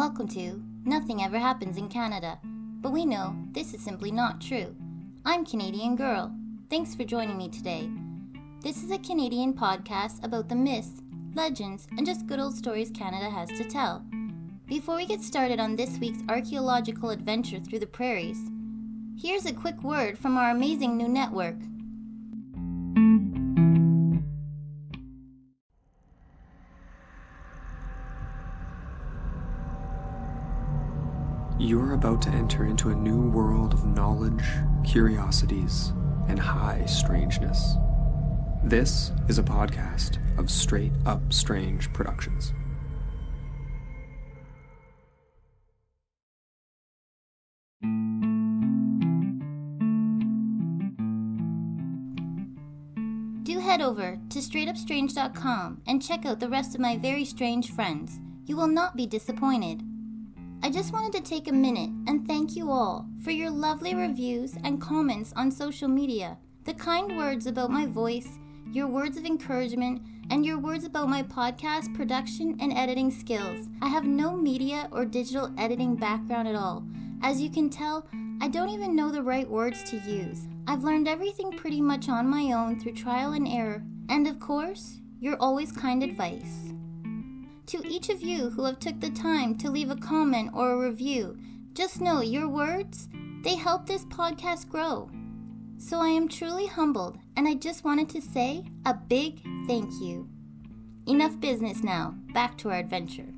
welcome to Nothing Ever Happens in Canada, but we know this is simply not true. I'm Canadian Girl. Thanks for joining me today. This is a Canadian podcast about the myths, legends, and just good old stories Canada has to tell. Before we get started on this week's archaeological adventure through the prairies, here's a quick word from our amazing new network. You are about to enter into a new world of knowledge, curiosities, and high strangeness. This is a podcast of Straight Up Strange Productions. Do head over to straightupstrange.com and check out the rest of my very strange friends. You will not be disappointed. I just wanted to take a minute and thank you all for your lovely reviews and comments on social media, the kind words about my voice, your words of encouragement, and your words about my podcast production and editing skills. I have no media or digital editing background at all. As you can tell, I don't even know the right words to use. I've learned everything pretty much on my own through trial and error, and of course, your always kind advice. To each of you who have took the time to leave a comment or a review, just know your words, they help this podcast grow. So I am truly humbled, and I just wanted to say a big thank you. Enough business now, back to our adventure.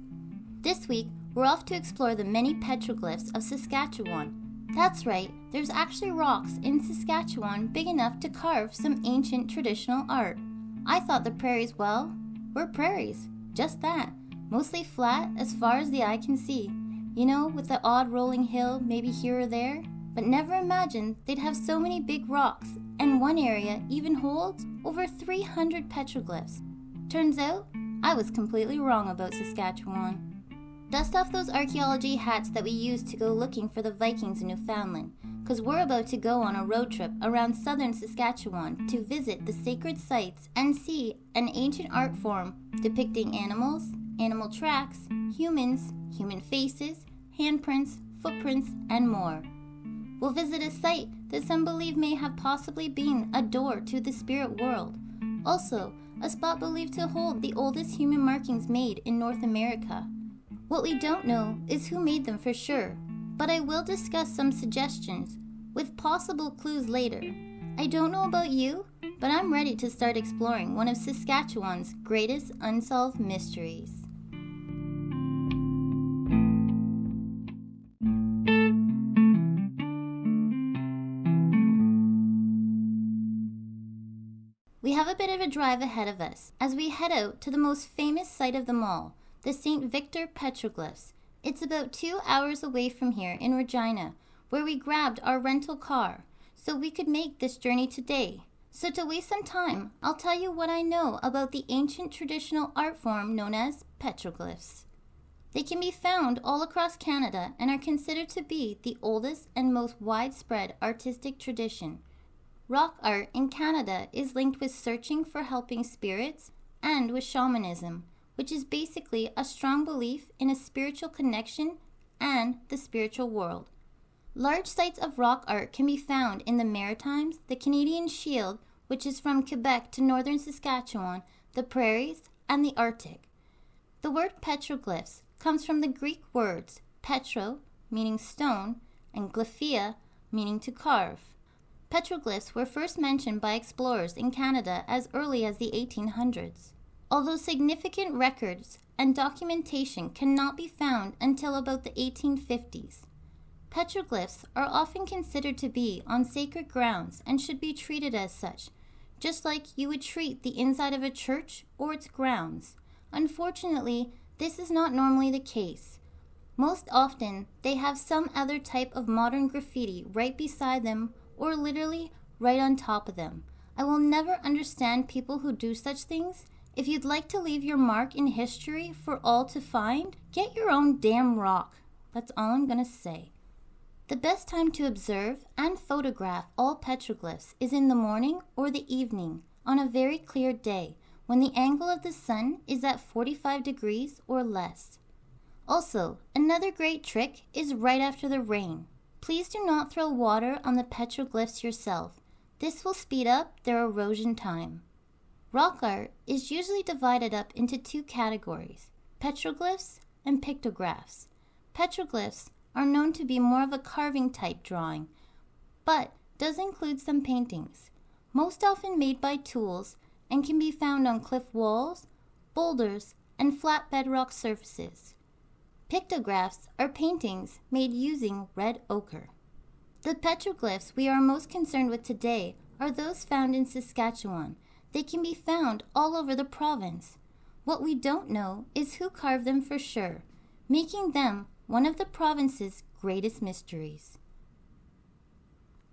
This week, we're off to explore the many petroglyphs of Saskatchewan. That's right, there's actually rocks in Saskatchewan big enough to carve some ancient traditional art. I thought the prairies, well, were prairies. Just that, mostly flat as far as the eye can see. You know, with the odd rolling hill maybe here or there. But never imagined they'd have so many big rocks, and one area even holds over 300 petroglyphs. Turns out, I was completely wrong about Saskatchewan. Dust off those archaeology hats that we used to go looking for the Vikings in Newfoundland, because we're about to go on a road trip around southern Saskatchewan to visit the sacred sites and see an ancient art form depicting animals, animal tracks, humans, human faces, handprints, footprints, and more. We'll visit a site that some believe may have possibly been a door to the spirit world. Also, a spot believed to hold the oldest human markings made in North America. What we don't know is who made them for sure, but I will discuss some suggestions with possible clues later. I don't know about you, but I'm ready to start exploring one of Saskatchewan's greatest unsolved mysteries. We have a bit of a drive ahead of us as we head out to the most famous site of them all, the St. Victor Petroglyphs. It's about 2 hours away from here in Regina, where we grabbed our rental car so we could make this journey today. So to waste some time, I'll tell you what I know about the ancient traditional art form known as petroglyphs. They can be found all across Canada and are considered to be the oldest and most widespread artistic tradition. Rock art in Canada is linked with searching for helping spirits and with shamanism, which is basically a strong belief in a spiritual connection and the spiritual world. Large sites of rock art can be found in the Maritimes, the Canadian Shield, which is from Quebec to northern Saskatchewan, the Prairies, and the Arctic. The word petroglyphs comes from the Greek words petro, meaning stone, and glyphia, meaning to carve. Petroglyphs were first mentioned by explorers in Canada as early as the 1800s. Although significant records and documentation cannot be found until about the 1850s. Petroglyphs are often considered to be on sacred grounds and should be treated as such, just like you would treat the inside of a church or its grounds. Unfortunately, this is not normally the case. Most often, they have some other type of modern graffiti right beside them or literally right on top of them. I will never understand people who do such things. If you'd like to leave your mark in history for all to find, get your own damn rock. That's all I'm gonna say. The best time to observe and photograph all petroglyphs is in the morning or the evening on a very clear day when the angle of the sun is at 45 degrees or less. Also, another great trick is right after the rain. Please do not throw water on the petroglyphs yourself. This will speed up their erosion time. Rock art is usually divided up into two categories, petroglyphs and pictographs. Petroglyphs are known to be more of a carving type drawing, but does include some paintings, most often made by tools and can be found on cliff walls, boulders, and flat bedrock surfaces. Pictographs are paintings made using red ochre. The petroglyphs we are most concerned with today are those found in Saskatchewan. They can be found all over the province. What we don't know is who carved them for sure, making them one of the province's greatest mysteries.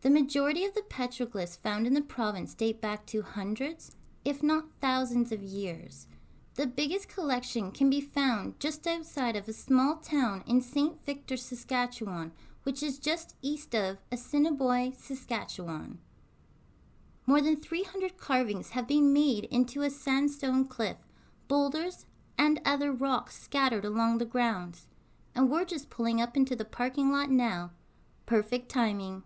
The majority of the petroglyphs found in the province date back to hundreds, if not thousands of years. The biggest collection can be found just outside of a small town in St. Victor, Saskatchewan, which is just east of Assiniboia, Saskatchewan. More than 300 carvings have been made into a sandstone cliff, boulders, and other rocks scattered along the grounds. And we're just pulling up into the parking lot now. Perfect timing.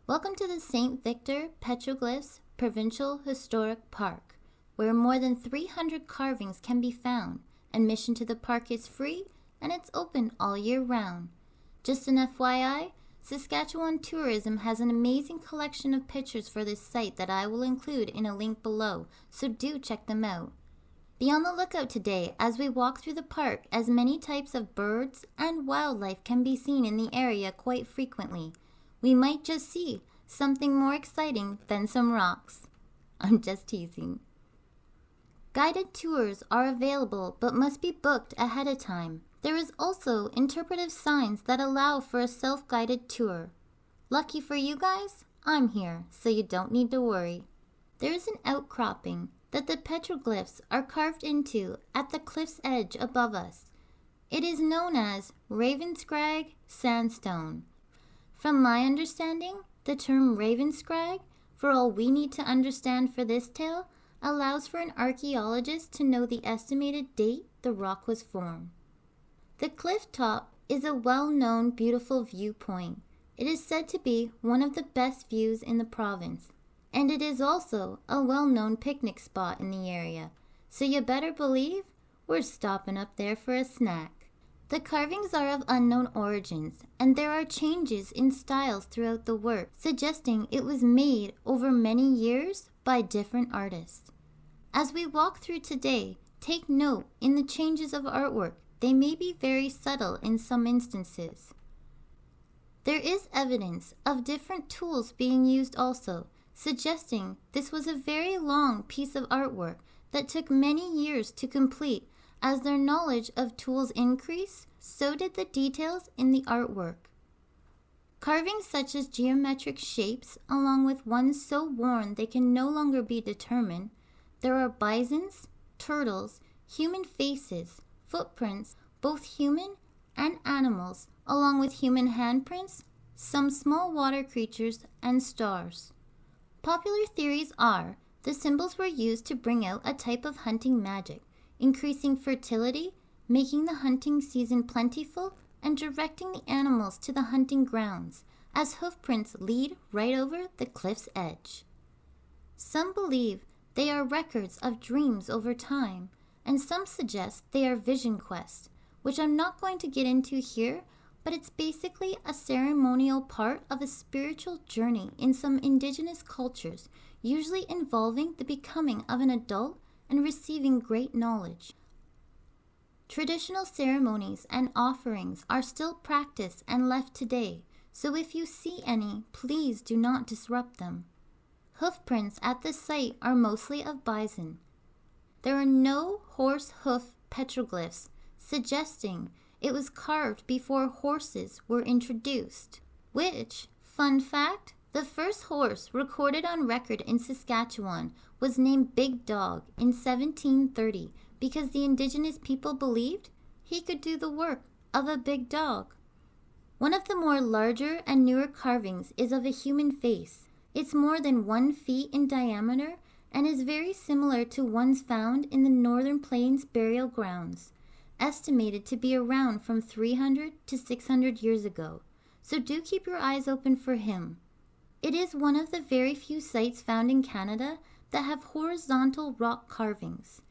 Welcome to the St. Victor Petroglyphs Provincial Historic Park, where more than 300 carvings can be found. Admission to the park is free and it's open all year round. Just an FYI, Saskatchewan Tourism has an amazing collection of pictures for this site that I will include in a link below, so do check them out. Be on the lookout today as we walk through the park, as many types of birds and wildlife can be seen in the area quite frequently. We might just see something more exciting than some rocks. I'm just teasing. Guided tours are available but must be booked ahead of time. There is also interpretive signs that allow for a self-guided tour. Lucky for you guys, I'm here, so you don't need to worry. There is an outcropping that the petroglyphs are carved into at the cliff's edge above us. It is known as Ravenscrag Sandstone. From my understanding, the term Ravenscrag, for all we need to understand for this tale, allows for an archaeologist to know the estimated date the rock was formed. The cliff top is a well-known beautiful viewpoint. It is said to be one of the best views in the province, and it is also a well-known picnic spot in the area, so you better believe we're stopping up there for a snack. The carvings are of unknown origins, and there are changes in styles throughout the work, suggesting it was made over many years by different artists. As we walk through today, take note in the changes of artwork. They may be very subtle in some instances. There is evidence of different tools being used also, suggesting this was a very long piece of artwork that took many years to complete. As their knowledge of tools increased, so did the details in the artwork. Carvings such as geometric shapes, along with ones so worn they can no longer be determined. There are bisons, turtles, human faces, footprints, both human and animals, along with human handprints, some small water creatures, and stars. Popular theories are the symbols were used to bring out a type of hunting magic, increasing fertility, making the hunting season plentiful, and directing the animals to the hunting grounds, as hoofprints lead right over the cliff's edge. Some believe they are records of dreams over time, and some suggest they are vision quests, which I'm not going to get into here, but it's basically a ceremonial part of a spiritual journey in some indigenous cultures, usually involving the becoming of an adult and receiving great knowledge. Traditional ceremonies and offerings are still practiced and left today, so if you see any, please do not disrupt them. Hoofprints at the site are mostly of bison. There are no horse hoof petroglyphs, suggesting it was carved before horses were introduced, which, fun fact, the first horse recorded on record in Saskatchewan was named Big Dog in 1730 because the indigenous people believed he could do the work of a big dog. One of the more larger and newer carvings is of a human face. It's more than 1 feet in diameter and is very similar to ones found in the Northern Plains burial grounds, estimated to be around from 300 to 600 years ago. So do keep your eyes open for him. It is one of the very few sites found in Canada that have horizontal rock carvings.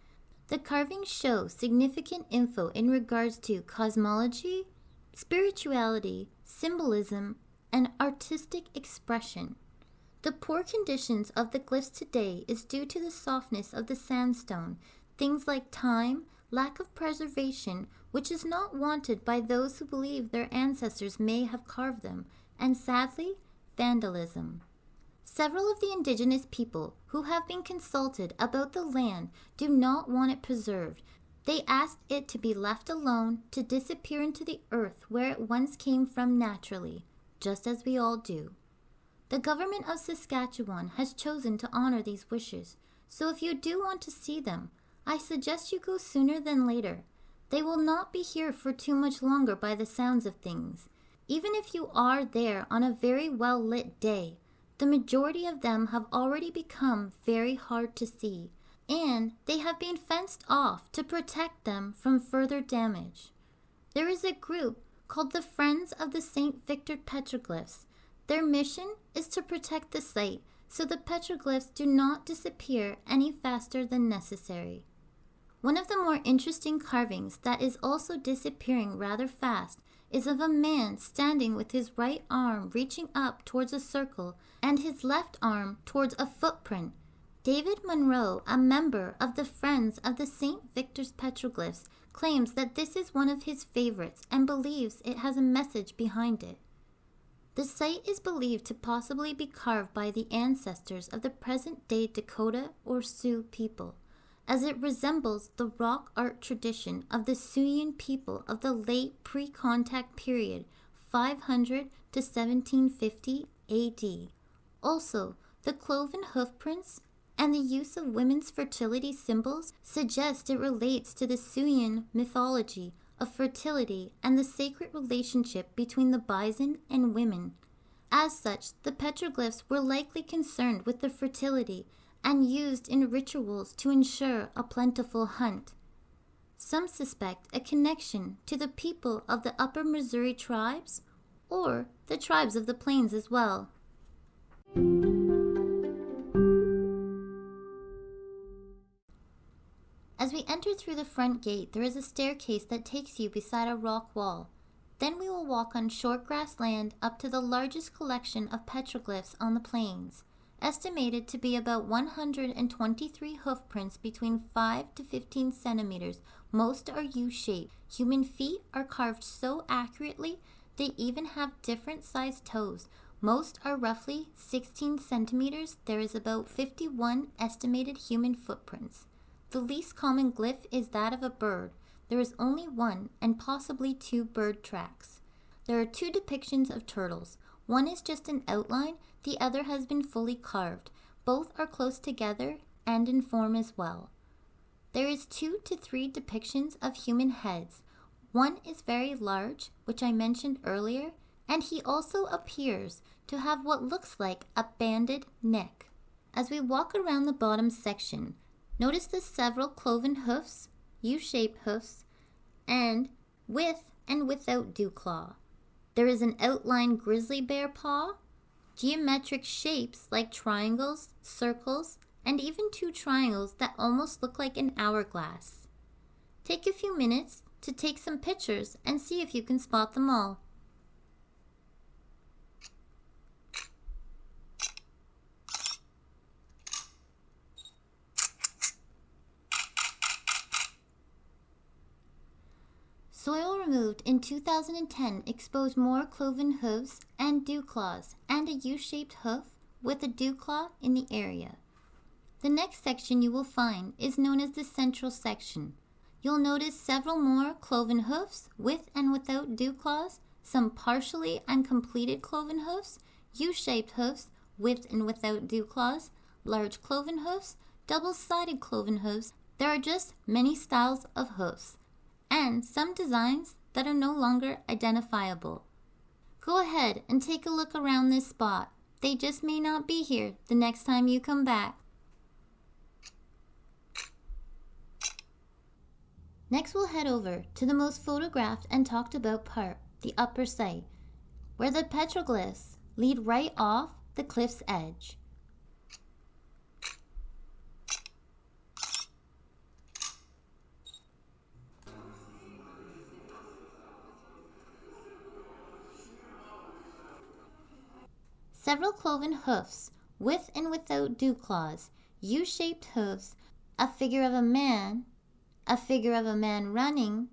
The carvings show significant info in regards to cosmology, spirituality, symbolism, and artistic expression. The poor conditions of the glyphs today is due to the softness of the sandstone, things like time, lack of preservation, which is not wanted by those who believe their ancestors may have carved them, and sadly, vandalism. Several of the indigenous people who have been consulted about the land do not want it preserved. They asked it to be left alone to disappear into the earth where it once came from naturally, just as we all do. The government of Saskatchewan has chosen to honor these wishes, so if you do want to see them, I suggest you go sooner than later. They will not be here for too much longer by the sounds of things. Even if you are there on a very well-lit day, the majority of them have already become very hard to see, and they have been fenced off to protect them from further damage. There is a group called the Friends of the St. Victor Petroglyphs. Their mission is to protect the site so the petroglyphs do not disappear any faster than necessary. One of the more interesting carvings that is also disappearing rather fast is of a man standing with his right arm reaching up towards a circle and his left arm towards a footprint. David Monroe, a member of the Friends of the St. Victor's Petroglyphs, claims that this is one of his favorites and believes it has a message behind it. The site is believed to possibly be carved by the ancestors of the present-day Dakota or Sioux people, as it resembles the rock art tradition of the Siouan people of the late pre-contact period, 500 to 1750 AD. Also, the cloven hoof prints and the use of women's fertility symbols suggest it relates to the Siouan mythology of fertility and the sacred relationship between the bison and women. As such, the petroglyphs were likely concerned with the fertility and used in rituals to ensure a plentiful hunt. Some suspect a connection to the people of the Upper Missouri tribes or the tribes of the plains as well. As we enter through the front gate, there is a staircase that takes you beside a rock wall. Then we will walk on short grass land up to the largest collection of petroglyphs on the plains, estimated to be about 123 hoof prints between 5 to 15 centimeters. Most are U-shaped. Human feet are carved so accurately they even have different sized toes. Most are roughly 16 centimeters. There is about 51 estimated human footprints. The least common glyph is that of a bird. There is only one and possibly 2 bird tracks. There are 2 depictions of turtles. One is just an outline, the other has been fully carved. Both are close together and in form as well. There is 2 to 3 depictions of human heads. One is very large, which I mentioned earlier, and he also appears to have what looks like a banded neck. As we walk around the bottom section, notice the several cloven hoofs, U-shaped hoofs, and with and without dew claw. There is an outlined grizzly bear paw, geometric shapes like triangles, circles, and even 2 triangles that almost look like an hourglass. Take a few minutes to take some pictures and see if you can spot them all. Soil removed in 2010 exposed more cloven hooves and dew claws and a U-shaped hoof with a dew claw in the area. The next section you will find is known as the central section. You'll notice several more cloven hoofs with and without dew claws, some partially uncompleted cloven hoofs, U-shaped hoofs with and without dew claws, large cloven hoofs, double-sided cloven hoofs. There are just many styles of hoofs, and some designs that are no longer identifiable. Go ahead and take a look around this spot. They just may not be here the next time you come back. Next, we'll head over to the most photographed and talked about part, the upper site, where the petroglyphs lead right off the cliff's edge. Several cloven hoofs, with and without dew claws, U-shaped hooves, a figure of a man running,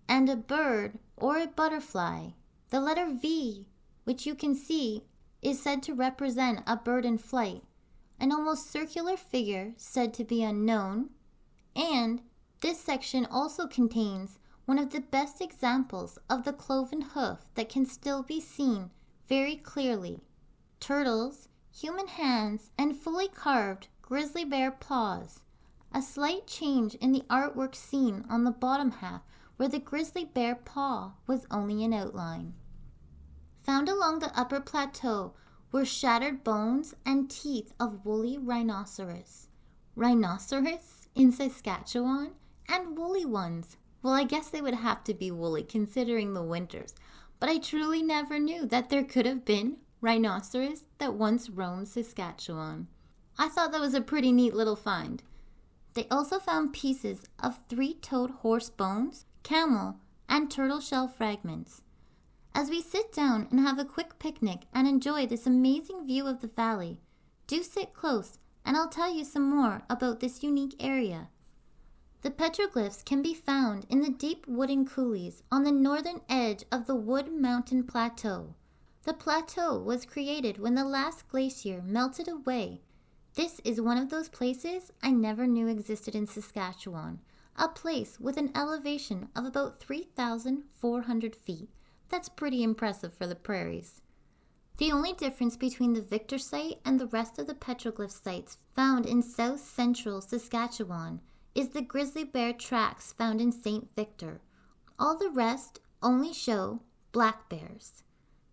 and a bird or a butterfly. The letter V, which you can see, is said to represent a bird in flight, an almost circular figure said to be unknown, and this section also contains one of the best examples of the cloven hoof that can still be seen very clearly. Turtles, human hands, and fully carved grizzly bear paws. A slight change in the artwork seen on the bottom half where the grizzly bear paw was only an outline. Found along the upper plateau were shattered bones and teeth of woolly rhinoceros. Rhinoceros in Saskatchewan? And woolly ones. Well, I guess they would have to be woolly considering the winters, but I truly never knew that there could have been rhinoceros that once roamed Saskatchewan. I thought that was a pretty neat little find. They also found pieces of three-toed horse bones, camel, and turtle shell fragments. As we sit down and have a quick picnic and enjoy this amazing view of the valley, do sit close and I'll tell you some more about this unique area. The petroglyphs can be found in the deep wooden coulees on the northern edge of the Wood Mountain Plateau. The plateau was created when the last glacier melted away. This is one of those places I never knew existed in Saskatchewan, a place with an elevation of about 3,400 feet. That's pretty impressive for the prairies. The only difference between the Victor site and the rest of the petroglyph sites found in south-central Saskatchewan is the grizzly bear tracks found in St. Victor. All the rest only show black bears.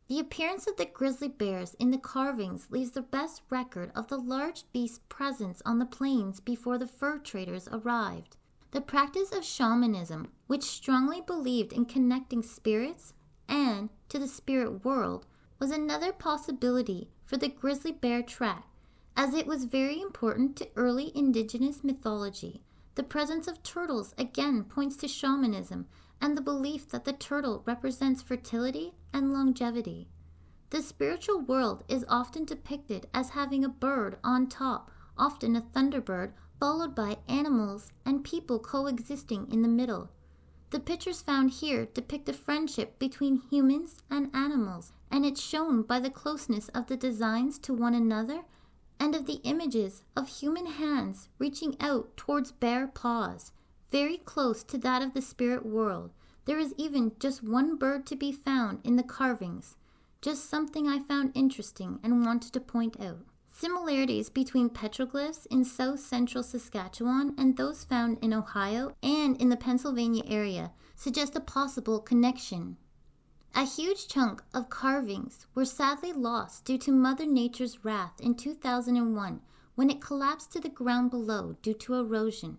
The appearance of the grizzly bears in the carvings leaves the best record of the large beast's presence on the plains before the fur traders arrived. The practice of shamanism, which strongly believed in connecting spirits and to the spirit world, was another possibility for the grizzly bear track, as it was very important to early indigenous mythology. The presence of turtles again points to shamanism and the belief that the turtle represents fertility and longevity. The spiritual world is often depicted as having a bird on top, often a thunderbird, followed by animals and people coexisting in the middle. The pictures found here depict a friendship between humans and animals, and it's shown by the closeness of the designs to one another and of the images of human hands reaching out towards bear paws, very close to that of the spirit world. There is even just one bird to be found in the carvings, just something I found interesting and wanted to point out. Similarities between petroglyphs in south-central Saskatchewan and those found in Ohio and in the Pennsylvania area suggest a possible connection. A huge chunk of carvings were sadly lost due to Mother Nature's wrath in 2001 when it collapsed to the ground below due to erosion.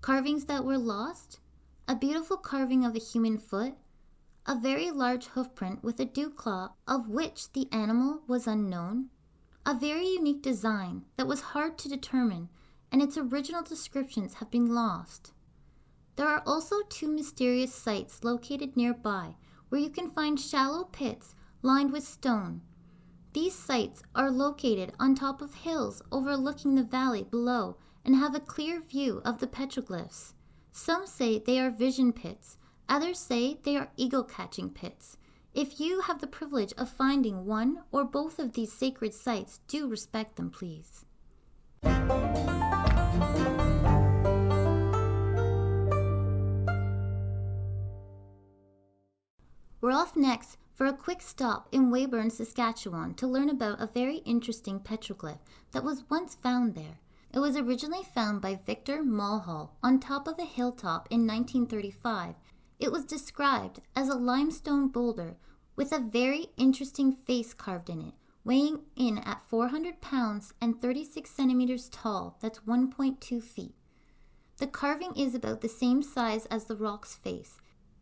Carvings that were lost? A beautiful carving of a human foot, a very large hoofprint with a dew claw of which the animal was unknown, a very unique design that was hard to determine, and its original descriptions have been lost. There are also two mysterious sites located nearby where you can find shallow pits lined with stone. These sites are located on top of hills overlooking the valley below and have a clear view of the petroglyphs. Some say they are vision pits, others say they are eagle-catching pits. If you have the privilege of finding one or both of these sacred sites, do respect them, please. We're off next for a quick stop in Weyburn, Saskatchewan to learn about a very interesting petroglyph that was once found there. It was originally found by Victor Petroglyphs on top of a hilltop in 1935. It was described as a limestone boulder with a very interesting face carved in it, weighing in at 400 pounds and 36 centimeters tall. That's 1.2 feet. The carving is about the same size as the rock's face.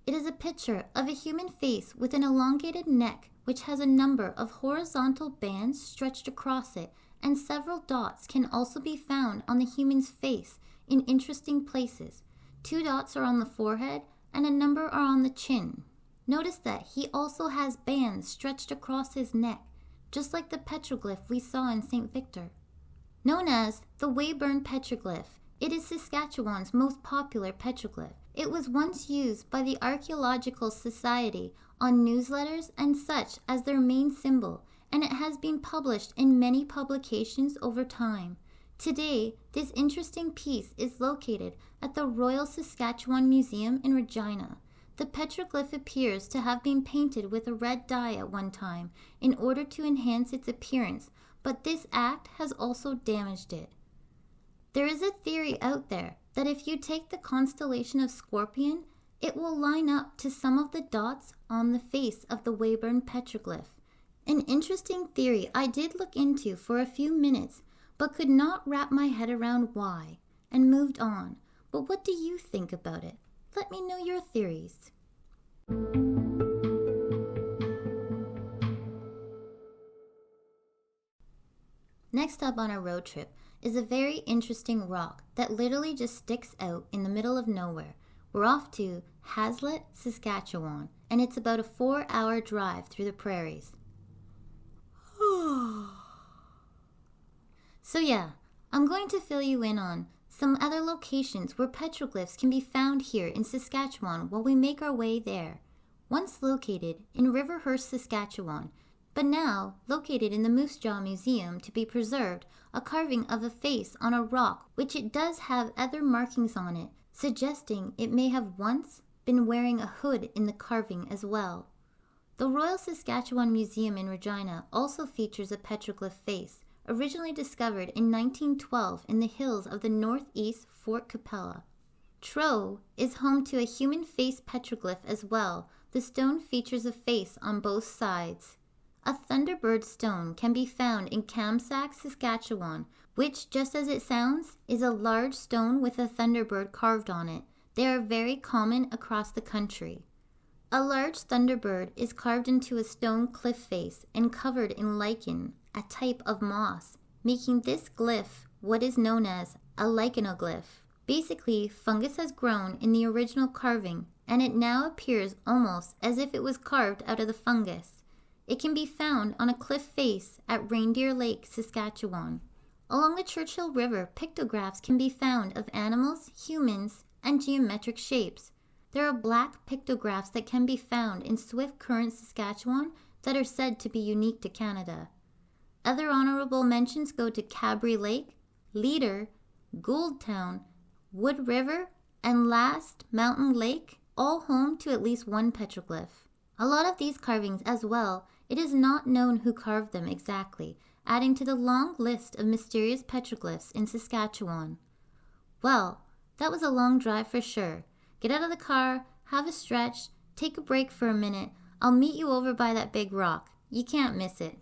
It is a picture of a human face with an elongated neck which has a number of horizontal bands stretched across it, and several dots can also be found on the human's face in interesting places. 2 dots are on the forehead and a number are on the chin. Notice that he also has bands stretched across his neck, just like the petroglyph we saw in St. Victor. Known as the Weyburn petroglyph, it is Saskatchewan's most popular petroglyph. It was once used by the Archaeological Society on newsletters and such as their main symbol, and it has been published in many publications over time. Today, this interesting piece is located at the Royal Saskatchewan Museum in Regina. The petroglyph appears to have been painted with a red dye at one time in order to enhance its appearance, but this act has also damaged it. There is a theory out there that if you take the constellation of Scorpion, it will line up to some of the dots on the face of the Weyburn petroglyph. An interesting theory I did look into for a few minutes, but could not wrap my head around why, and moved on. But what do you think about it? Let me know your theories. Next up on our road trip is a very interesting rock that literally just sticks out in the middle of nowhere. We're off to Hazlitt, Saskatchewan, and it's about a 4-hour drive through the prairies. So yeah, I'm going to fill you in on some other locations where petroglyphs can be found here in Saskatchewan while we make our way there. Once located in Riverhurst, Saskatchewan, but now located in the Moose Jaw Museum to be preserved, a carving of a face on a rock, which it does have other markings on it, suggesting it may have once been wearing a hood in the carving as well. The Royal Saskatchewan Museum in Regina also features a petroglyph face, originally discovered in 1912 in the hills of the northeast Fort Capella. Troe is home to a human face petroglyph as well. The stone features a face on both sides. A Thunderbird stone can be found in Kamsack, Saskatchewan, which, just as it sounds, is a large stone with a Thunderbird carved on it. They are very common across the country. A large Thunderbird is carved into a stone cliff face and covered in lichen, a type of moss, making this glyph what is known as a lichenoglyph. Basically, fungus has grown in the original carving, and it now appears almost as if it was carved out of the fungus. It can be found on a cliff face at Reindeer Lake, Saskatchewan. Along the Churchill River, pictographs can be found of animals, humans, and geometric shapes. There are black pictographs that can be found in Swift Current, Saskatchewan that are said to be unique to Canada. Other honorable mentions go to Cabri Lake, Leader, Gouldtown, Wood River, and last, Mountain Lake, all home to at least one petroglyph. A lot of these carvings as well, it is not known who carved them exactly, adding to the long list of mysterious petroglyphs in Saskatchewan. Well, that was a long drive for sure. Get out of the car, have a stretch, take a break for a minute. I'll meet you over by that big rock. You can't miss it.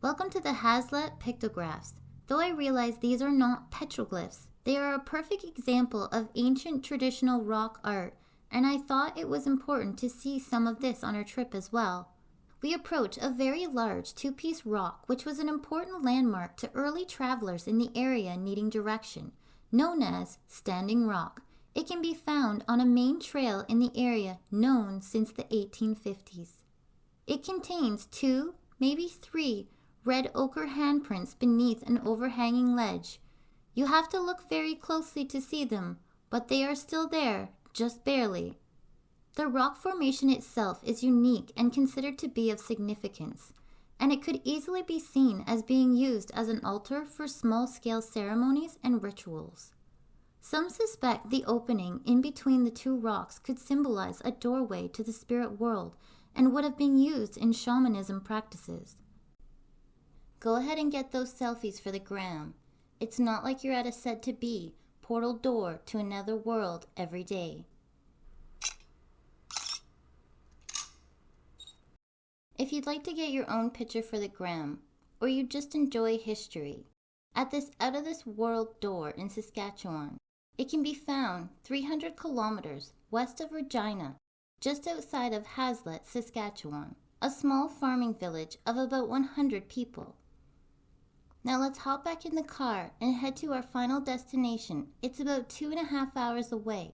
Welcome to the Hazlitt pictographs. Though I realize these are not petroglyphs, they are a perfect example of ancient traditional rock art, and I thought it was important to see some of this on our trip as well. We approach a very large 2-piece rock, which was an important landmark to early travelers in the area needing direction, known as Standing Rock. It can be found on a main trail in the area known since the 1850s. It contains 2, maybe 3, red ochre handprints beneath an overhanging ledge. You have to look very closely to see them, but they are still there, just barely. The rock formation itself is unique and considered to be of significance, and it could easily be seen as being used as an altar for small-scale ceremonies and rituals. Some suspect the opening in between the 2 rocks could symbolize a doorway to the spirit world and would have been used in shamanism practices. Go ahead and get those selfies for the gram. It's not like you're at a said-to-be portal door to another world every day. If you'd like to get your own picture for the gram, or you just enjoy history, at this out-of-this-world door in Saskatchewan, it can be found 300 kilometers west of Regina, just outside of Hazlitt, Saskatchewan, a small farming village of about 100 people. Now let's hop back in the car and head to our final destination. It's about 2.5 hours away.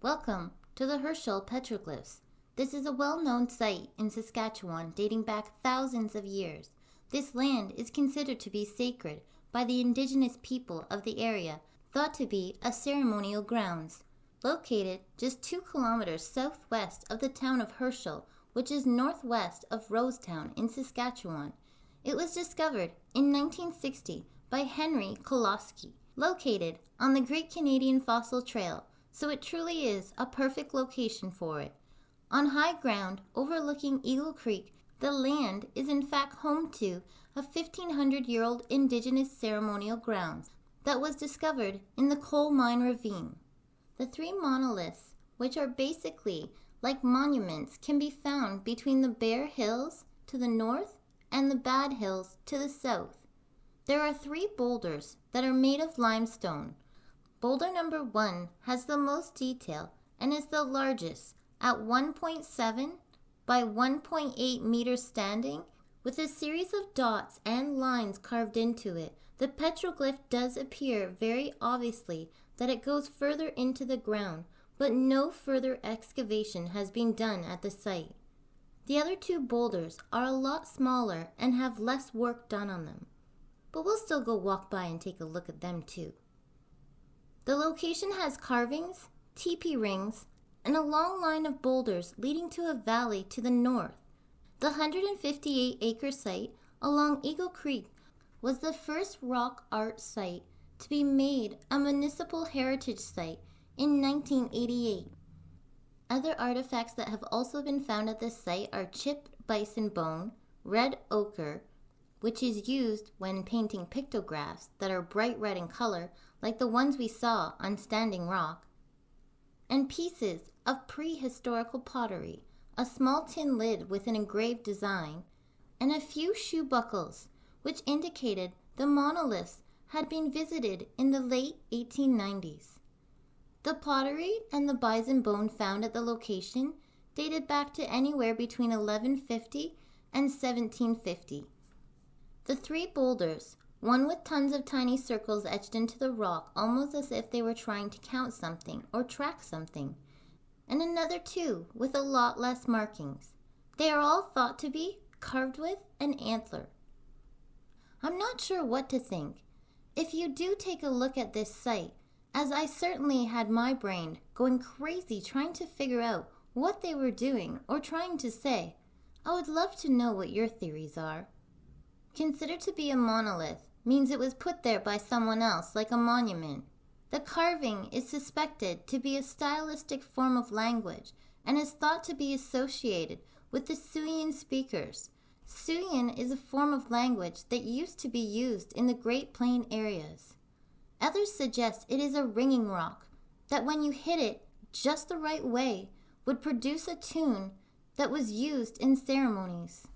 Welcome to the Hershey Petroglyphs. This is a well-known site in Saskatchewan dating back thousands of years. This land is considered to be sacred by the indigenous people of the area, thought to be a ceremonial grounds. Located just 2 kilometers southwest of the town of Hershey, which is northwest of Rosetown in Saskatchewan. It was discovered in 1960 by Henry Kolosky, located on the Great Canadian Fossil Trail, so it truly is a perfect location for it. On high ground overlooking Eagle Creek, the land is in fact home to a 1,500-year-old indigenous ceremonial grounds that was discovered in the coal mine ravine. The 3 monoliths, which are basically like monuments, can be found between the Bear Hills to the north and the Bad Hills to the south. There are 3 boulders that are made of limestone. Boulder number 1 has the most detail and is the largest at 1.7 by 1.8 meters standing, with a series of dots and lines carved into it. The petroglyph does appear very obviously that it goes further into the ground, but no further excavation has been done at the site. The other 2 boulders are a lot smaller and have less work done on them, but we'll still go walk by and take a look at them too. The location has carvings, teepee rings, and a long line of boulders leading to a valley to the north. The 158-acre site along Eagle Creek was the first rock art site to be made a municipal heritage site in 1988. Other artifacts that have also been found at this site are chipped bison bone, red ochre, which is used when painting pictographs that are bright red in color, like the ones we saw on Standing Rock, and pieces of prehistorical pottery, a small tin lid with an engraved design, and a few shoe buckles, which indicated the monoliths had been visited in the late 1890s. The pottery and the bison bone found at the location dated back to anywhere between 1150 and 1750. The 3 boulders, one with tons of tiny circles etched into the rock almost as if they were trying to count something or track something, and another 2 with a lot less markings. They are all thought to be carved with an antler. I'm not sure what to think. If you do take a look at this site, as I certainly had my brain going crazy trying to figure out what they were doing or trying to say, I would love to know what your theories are. Considered to be a monolith means it was put there by someone else, like a monument. The carving is suspected to be a stylistic form of language and is thought to be associated with the Siouan speakers. Siouan is a form of language that used to be used in the Great Plain areas. Others suggest it is a ringing rock, that when you hit it just the right way would produce a tune that was used in ceremonies.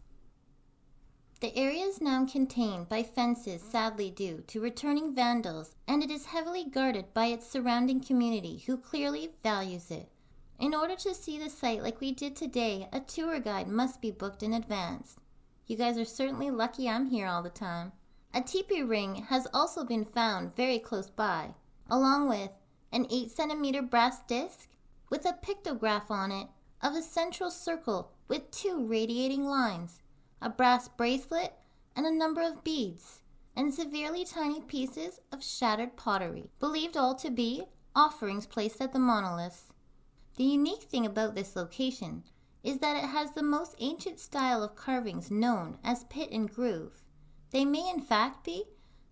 The area is now contained by fences, sadly due to returning vandals, and it is heavily guarded by its surrounding community who clearly values it. In order to see the site like we did today, a tour guide must be booked in advance. You guys are certainly lucky I'm here all the time. A teepee ring has also been found very close by, along with an 8-centimeter brass disc with a pictograph on it of a central circle with 2 radiating lines, a brass bracelet, and a number of beads, and severely tiny pieces of shattered pottery, believed all to be offerings placed at the monoliths. The unique thing about this location is that it has the most ancient style of carvings known as pit and groove. They may in fact be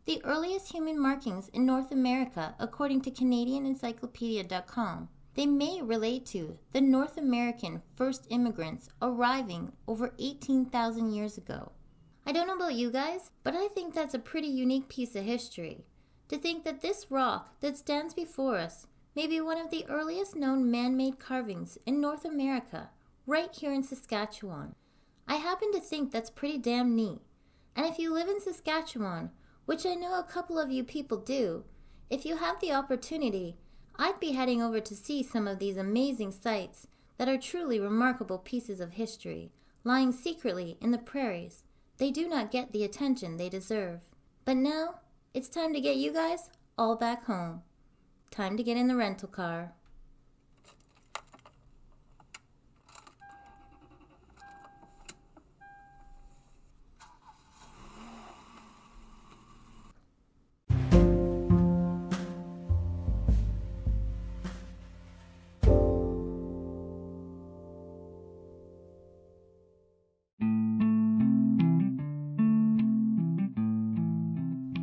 the earliest human markings in North America according to CanadianEncyclopedia.com. They may relate to the North American first immigrants arriving over 18,000 years ago. I don't know about you guys, but I think that's a pretty unique piece of history. To think that this rock that stands before us may be one of the earliest known man-made carvings in North America, right here in Saskatchewan. I happen to think that's pretty damn neat. And if you live in Saskatchewan, which I know a couple of you people do, if you have the opportunity, I'd be heading over to see some of these amazing sites that are truly remarkable pieces of history, lying secretly in the prairies. They do not get the attention they deserve. But now, it's time to get you guys all back home. Time to get in the rental car.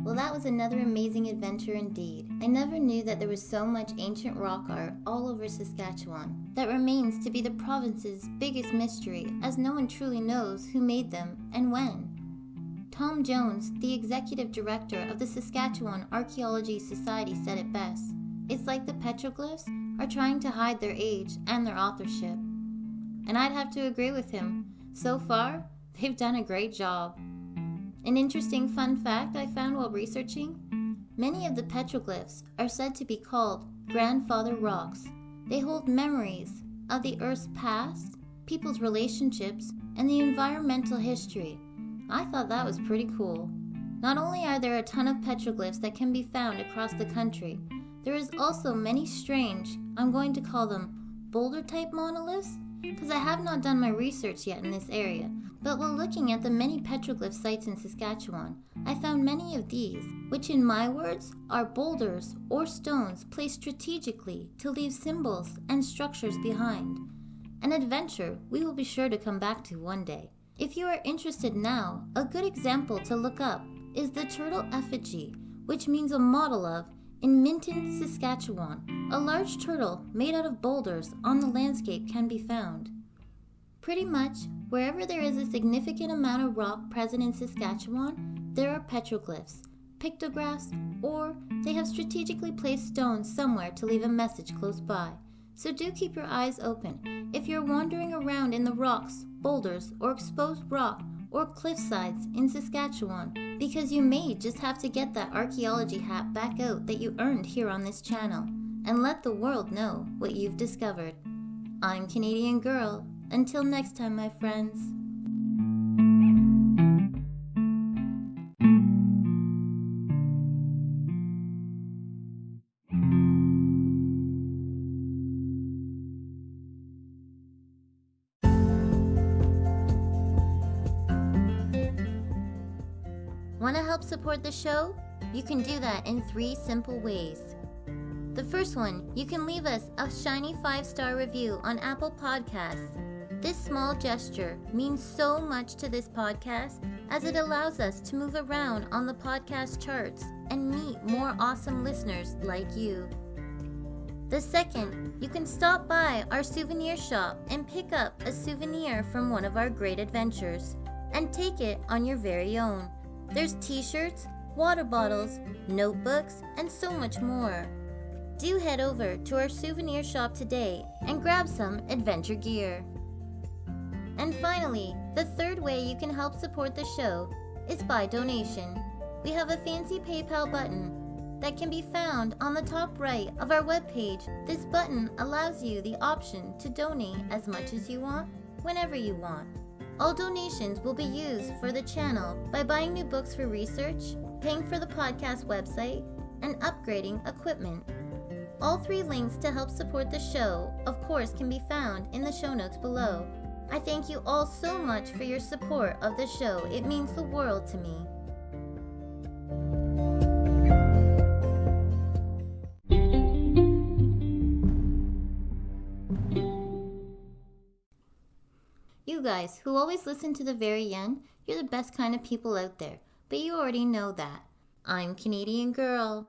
Well, that was another amazing adventure indeed. I never knew that there was so much ancient rock art all over Saskatchewan that remains to be the province's biggest mystery, as no one truly knows who made them and when. Tom Jones, the executive director of the Saskatchewan Archaeology Society, said it best. It's like the petroglyphs are trying to hide their age and their authorship. And I'd have to agree with him. So far, they've done a great job. An interesting fun fact I found while researching: many of the petroglyphs are said to be called grandfather rocks. They hold memories of the Earth's past, people's relationships, and the environmental history. I thought that was pretty cool. Not only are there a ton of petroglyphs that can be found across the country, there is also many strange, I'm going to call them boulder-type monoliths, because I have not done my research yet in this area. But while looking at the many petroglyph sites in Saskatchewan, I found many of these, which in my words are boulders or stones placed strategically to leave symbols and structures behind. An adventure we will be sure to come back to one day. If you are interested now, a good example to look up is the turtle effigy, which means a model of, in Minton, Saskatchewan. A large turtle made out of boulders on the landscape can be found. Pretty much, wherever there is a significant amount of rock present in Saskatchewan, there are petroglyphs, pictographs, or they have strategically placed stones somewhere to leave a message close by. So do keep your eyes open if you're wandering around in the rocks, boulders, or exposed rock or cliff sides in Saskatchewan, because you may just have to get that archaeology hat back out that you earned here on this channel, and let the world know what you've discovered. I'm Canadian Girl. Until next time, my friends. Want to help support the show? You can do that in 3 simple ways. The first one, you can leave us a shiny 5-star review on Apple Podcasts. This small gesture means so much to this podcast, as it allows us to move around on the podcast charts and meet more awesome listeners like you. The second, you can stop by our souvenir shop and pick up a souvenir from one of our great adventures and take it on your very own. There's t-shirts, water bottles, notebooks, and so much more. Do head over to our souvenir shop today and grab some adventure gear. And finally, the third way you can help support the show is by donation. We have a fancy PayPal button that can be found on the top right of our webpage. This button allows you the option to donate as much as you want, whenever you want. All donations will be used for the channel by buying new books for research, paying for the podcast website, and upgrading equipment. All 3 links to help support the show, of course, can be found in the show notes below. I thank you all so much for your support of the show. It means the world to me. You guys, who always listen to the very end, you're the best kind of people out there. But you already know that. I'm Canadian Girl.